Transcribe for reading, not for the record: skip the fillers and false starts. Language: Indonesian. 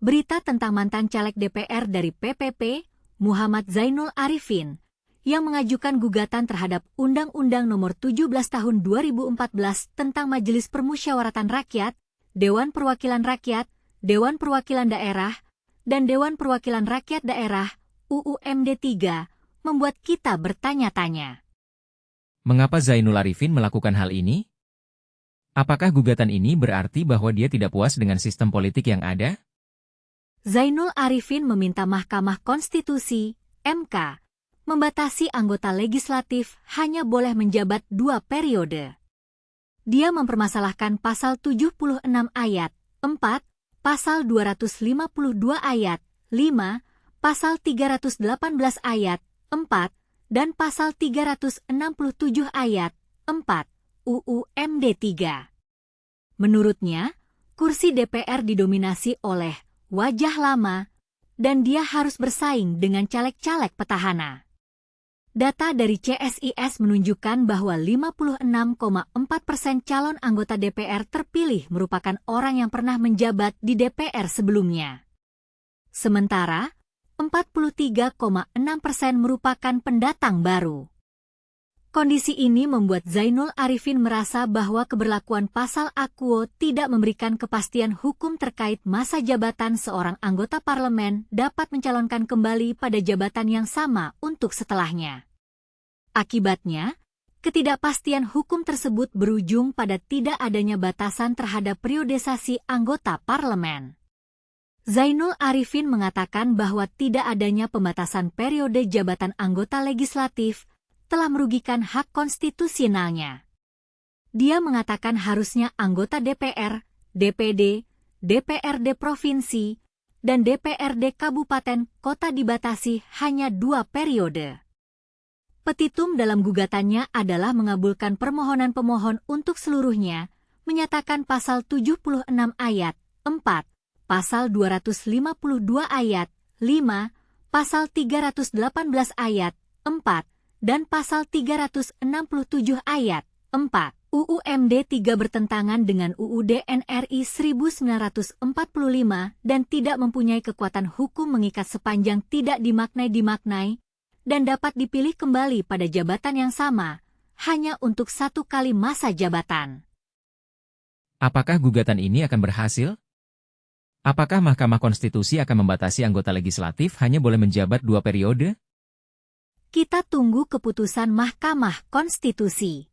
berita tentang mantan caleg DPR dari PPP, Muhammad Zainul Arifin, yang mengajukan gugatan terhadap Undang-Undang Nomor 17 Tahun 2014 tentang Majelis Permusyawaratan Rakyat, Dewan Perwakilan Rakyat, Dewan Perwakilan Daerah, dan Dewan Perwakilan Rakyat Daerah (UUMD 3) membuat kita bertanya-tanya. Mengapa Zainul Arifin melakukan hal ini? Apakah gugatan ini berarti bahwa dia tidak puas dengan sistem politik yang ada? Zainul Arifin meminta Mahkamah Konstitusi (MK) membatasi anggota legislatif hanya boleh menjabat 2 periode. Dia mempermasalahkan Pasal 76 Ayat 4, Pasal 252 Ayat 5, Pasal 318 Ayat 4, dan Pasal 367 Ayat 4 UUMD 3. Menurutnya, kursi DPR didominasi oleh wajah lama, dan dia harus bersaing dengan caleg-caleg petahana. Data dari CSIS menunjukkan bahwa 56,4% calon anggota DPR terpilih merupakan orang yang pernah menjabat di DPR sebelumnya. Sementara, 43,6% merupakan pendatang baru. Kondisi ini membuat Zainul Arifin merasa bahwa keberlakuan pasal Aquo tidak memberikan kepastian hukum terkait masa jabatan seorang anggota parlemen dapat mencalonkan kembali pada jabatan yang sama untuk setelahnya. Akibatnya, ketidakpastian hukum tersebut berujung pada tidak adanya batasan terhadap periodisasi anggota parlemen. Zainul Arifin mengatakan bahwa tidak adanya pembatasan periode jabatan anggota legislatif telah merugikan hak konstitusionalnya. Dia mengatakan harusnya anggota DPR, DPD, DPRD Provinsi, dan DPRD Kabupaten Kota dibatasi hanya 2 periode. Petitum dalam gugatannya adalah mengabulkan permohonan pemohon untuk seluruhnya, menyatakan Pasal 76 Ayat 4, Pasal 252 Ayat 5, Pasal 318 Ayat 4, dan Pasal 367 Ayat 4 UUMD 3 bertentangan dengan UUD NRI 1945 dan tidak mempunyai kekuatan hukum mengikat sepanjang tidak dimaknai dan dapat dipilih kembali pada jabatan yang sama, hanya untuk 1 kali masa jabatan. Apakah gugatan ini akan berhasil? Apakah Mahkamah Konstitusi akan membatasi anggota legislatif hanya boleh menjabat 2 periode? Kita tunggu keputusan Mahkamah Konstitusi.